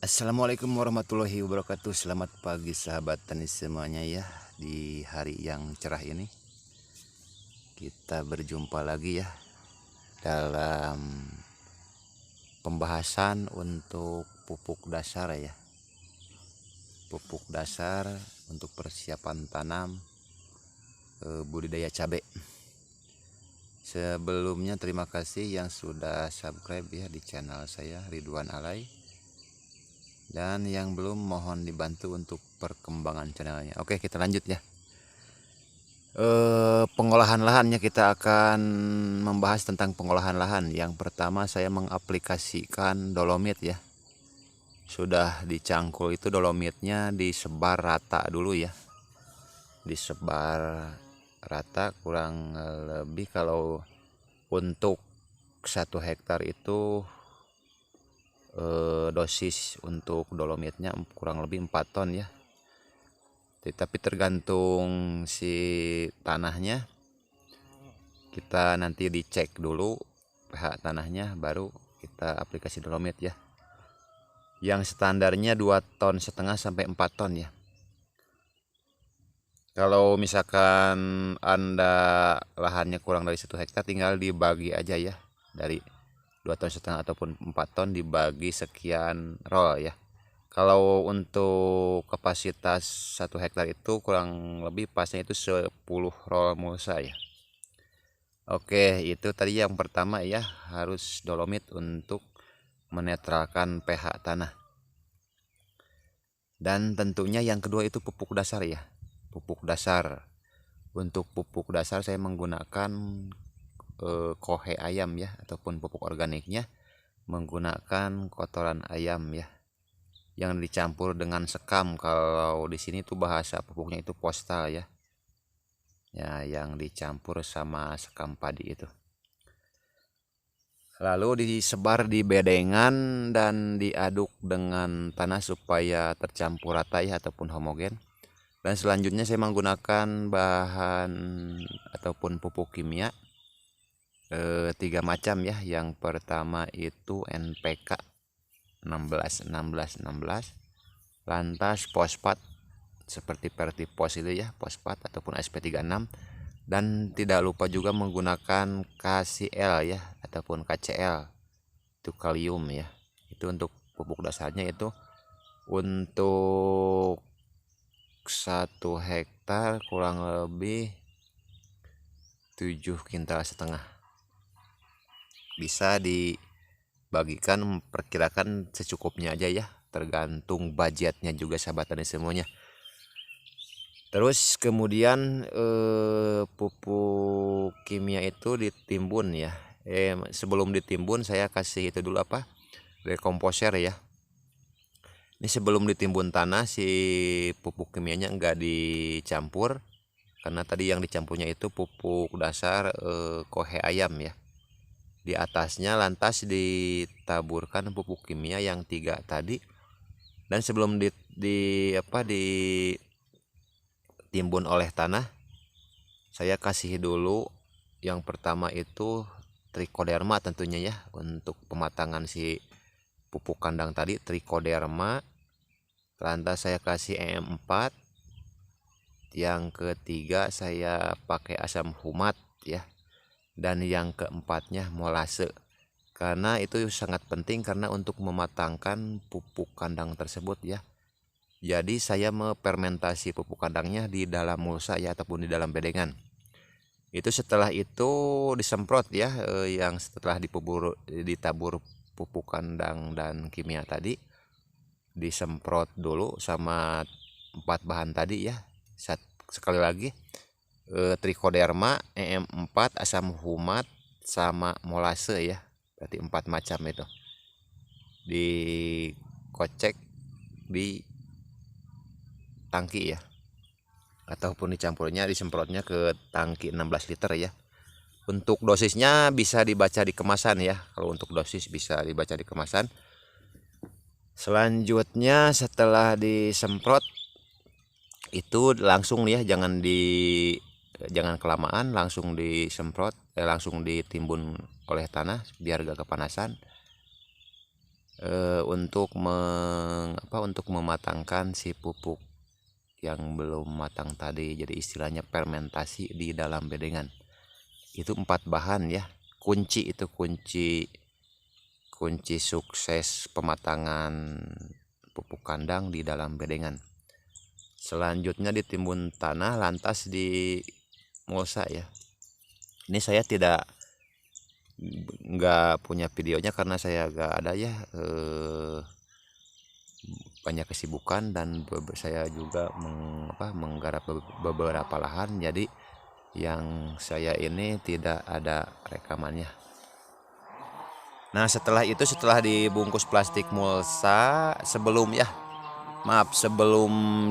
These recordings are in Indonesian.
Assalamualaikum warahmatullahi wabarakatuh. Selamat pagi sahabat tani semuanya ya. Di hari yang cerah ini kita berjumpa lagi ya dalam pembahasan untuk pupuk dasar ya. Pupuk dasar untuk persiapan tanam budidaya cabai. Sebelumnya terima kasih yang sudah subscribe ya di channel saya Ridwan Alay. Dan yang belum mohon dibantu untuk perkembangan channelnya. Oke, kita lanjut ya. Pengolahan lahannya, kita akan membahas tentang pengolahan lahan. Yang pertama saya mengaplikasikan dolomit ya. Sudah dicangkul itu dolomitnya disebar rata dulu ya. Disebar rata kurang lebih kalau untuk 1 hektar itu dosis untuk dolomitnya kurang lebih 4 ton ya. Tapi tergantung si tanahnya, kita nanti dicek dulu pH tanahnya baru kita aplikasi dolomit ya. Yang standarnya 2,5 ton sampai 4 ton ya. Kalau misalkan Anda lahannya kurang dari 1 hektar, tinggal dibagi aja ya, dari 2,5 ton ataupun 4 ton dibagi sekian roll ya. Kalau untuk kapasitas 1 hektar itu kurang lebih pasnya itu 10 roll mulsa ya. Oke, itu tadi yang pertama ya, harus dolomit untuk menetralkan pH tanah. Dan tentunya yang kedua itu pupuk dasar ya. Pupuk dasar. Untuk pupuk dasar saya menggunakan kohe ayam ya, ataupun pupuk organiknya menggunakan kotoran ayam ya, yang dicampur dengan sekam. Kalau di sini tuh bahasa pupuknya itu postal ya. Ya, yang dicampur sama sekam padi itu. Lalu disebar di bedengan dan diaduk dengan tanah supaya tercampur rata ya, ataupun homogen. Dan selanjutnya saya menggunakan bahan ataupun pupuk kimia 3 macam ya. Yang pertama itu NPK 16 16 16, lantas fosfat seperti Vertipos itu ya, fosfat ataupun SP36, dan tidak lupa juga menggunakan KCl ya, ataupun KCl itu kalium ya. Itu untuk pupuk dasarnya. Itu untuk 1 hektar kurang lebih 7,5 kintal. Bisa dibagikan, memperkirakan secukupnya aja ya, tergantung budgetnya juga sahabat tani semuanya. Terus kemudian pupuk kimia itu ditimbun ya. Sebelum ditimbun saya kasih itu dulu apa, dekomposer ya. Ini sebelum ditimbun tanah, si pupuk kimianya enggak dicampur, karena tadi yang dicampurnya itu pupuk dasar kohe ayam ya. Di atasnya lantas ditaburkan pupuk kimia yang 3 tadi. Dan sebelum ditimbun oleh tanah, saya kasih dulu yang pertama itu trichoderma tentunya ya, untuk pematangan si pupuk kandang tadi, trichoderma. Lantas saya kasih EM4. Yang ketiga saya pakai asam humat ya. Dan yang keempatnya molase. Karena itu sangat penting, karena untuk mematangkan pupuk kandang tersebut ya. Jadi saya memfermentasi pupuk kandangnya di dalam mulsa ya, ataupun di dalam bedengan. Itu setelah itu disemprot ya, yang setelah ditabur pupuk kandang dan kimia tadi, disemprot dulu sama 4 bahan tadi ya. Sekali lagi, trichoderma, EM4, asam humat, sama molase ya. Berarti 4 macam itu dikocek di tangki ya, ataupun dicampurnya, disemprotnya ke tangki 16 liter ya. Untuk dosisnya bisa dibaca di kemasan ya. Kalau untuk dosis bisa dibaca di kemasan. Selanjutnya setelah disemprot itu langsung ya, jangan kelamaan, langsung disemprot, langsung ditimbun oleh tanah biar gak kepanasan. untuk mematangkan si pupuk yang belum matang tadi. Jadi istilahnya fermentasi di dalam bedengan. Itu 4 bahan ya. Kunci sukses pematangan pupuk kandang di dalam bedengan. Selanjutnya ditimbun tanah, lantas di mulsa ya. Ini saya nggak punya videonya karena saya nggak ada ya, banyak kesibukan dan saya juga menggarap beberapa lahan, jadi yang saya ini tidak ada rekamannya. Nah setelah dibungkus plastik mulsa, sebelum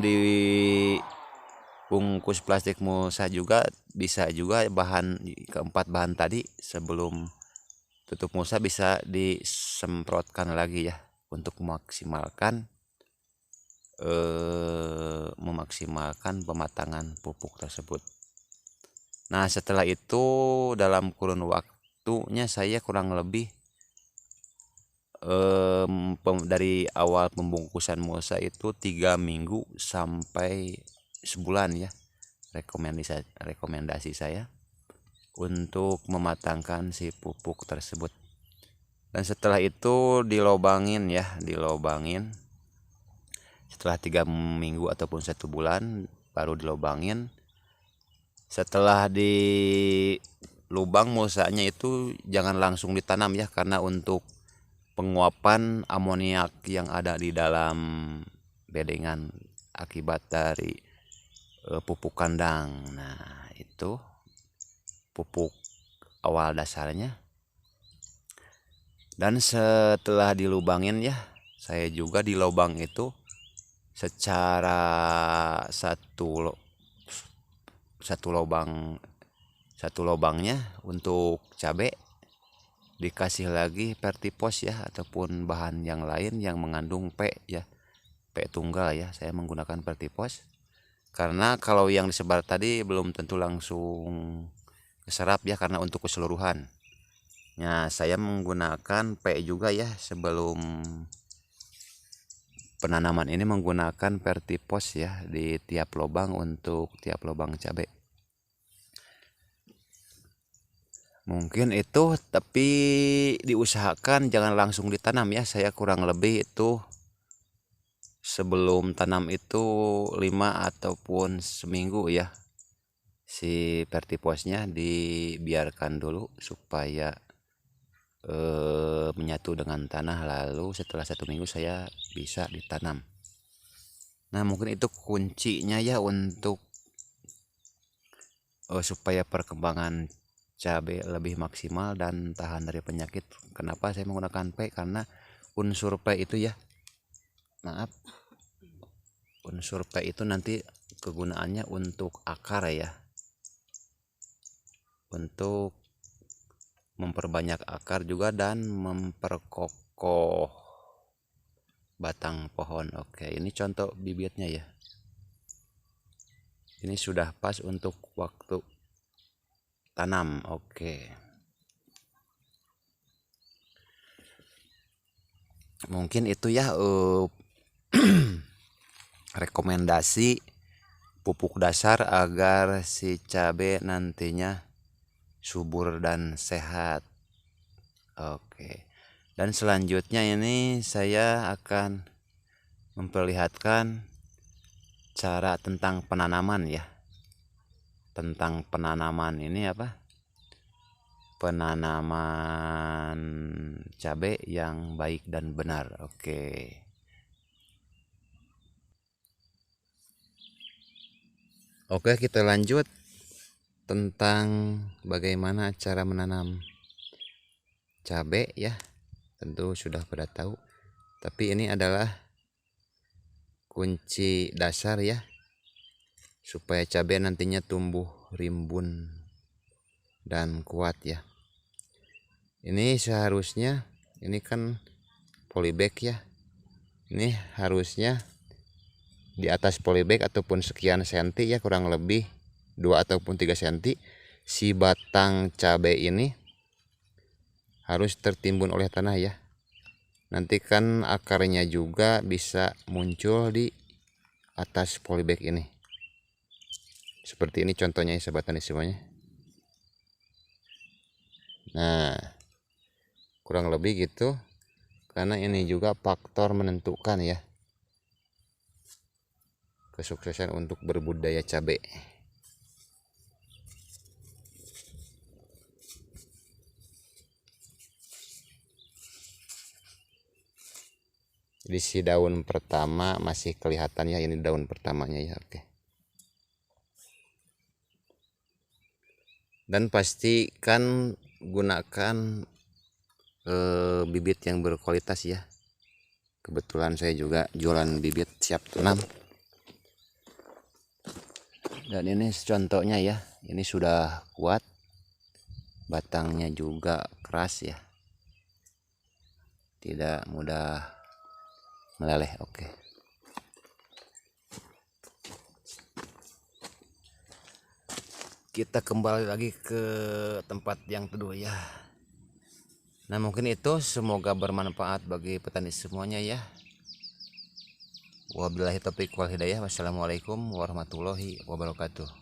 dibungkus plastik mulsa juga bisa juga keempat bahan tadi sebelum tutup mulsa bisa disemprotkan lagi ya, untuk memaksimalkan pematangan pupuk tersebut. Nah setelah itu dalam kurun waktunya saya kurang lebih dari awal pembungkusan mulsa itu 3 minggu sampai sebulan ya, rekomendasi saya untuk mematangkan si pupuk tersebut. Dan setelah itu dilobangin setelah 3 minggu ataupun 1 bulan baru dilobangin. Setelah di lubang mulsanya itu jangan langsung ditanam ya, karena untuk penguapan amoniak yang ada di dalam bedengan akibat dari pupuk kandang. Nah itu pupuk awal dasarnya. Dan setelah dilubangin ya, saya juga di lubang itu secara satu lubangnya untuk cabai dikasih lagi vertipos ya, ataupun bahan yang lain yang mengandung P ya, P tunggal ya. Saya menggunakan vertipos karena kalau yang disebar tadi belum tentu langsung keserap ya, karena untuk keseluruhan. Nah saya menggunakan P juga ya, sebelum penanaman ini menggunakan vertipos ya di tiap lubang untuk tiap lubang cabai. Mungkin itu, tapi diusahakan jangan langsung ditanam ya. Saya kurang lebih itu sebelum tanam itu 5 ataupun seminggu ya, si vertiposnya dibiarkan dulu supaya menyatu dengan tanah, lalu setelah 1 minggu saya bisa ditanam. Nah mungkin itu kuncinya ya untuk supaya perkembangan cabai lebih maksimal dan tahan dari penyakit. Kenapa saya menggunakan P? Karena unsur P itu ya, unsur P itu nanti kegunaannya untuk akar ya, untuk memperbanyak akar juga dan memperkokoh batang pohon. Oke, ini contoh bibitnya ya. Ini sudah pas untuk waktu tanam. Oke. Mungkin itu ya rekomendasi pupuk dasar agar si cabai nantinya subur dan sehat. Oke. Dan selanjutnya ini saya akan memperlihatkan cara tentang penanaman ya. Tentang penanaman ini penanaman cabai yang baik dan benar. Oke. Oke, kita lanjut tentang bagaimana cara menanam cabai ya. Tentu sudah pada tahu, tapi ini adalah kunci dasar ya, supaya cabai nantinya tumbuh rimbun dan kuat ya. Ini seharusnya, ini kan polybag ya, ini harusnya di atas polybag ataupun sekian senti ya, kurang lebih 2 ataupun 3 senti, si batang cabai ini harus tertimbun oleh tanah ya. Nanti kan akarnya juga bisa muncul di atas polybag ini. Seperti ini contohnya ya sahabat tani semuanya. Nah, kurang lebih gitu. Karena ini juga faktor menentukan ya kesuksesan untuk berbudidaya cabai. Jadi si daun pertama masih kelihatan ya, ini daun pertamanya ya. Oke. Dan pastikan gunakan bibit yang berkualitas ya. Kebetulan saya juga jualan bibit siap tanam. Dan ini contohnya ya, ini sudah kuat, batangnya juga keras ya, tidak mudah meleleh. Oke. Kita kembali lagi ke tempat yang teduh ya. Nah mungkin itu, semoga bermanfaat bagi petani semuanya ya. Wabillahi taufiq wal hidayah. Wassalamualaikum warahmatullahi wabarakatuh.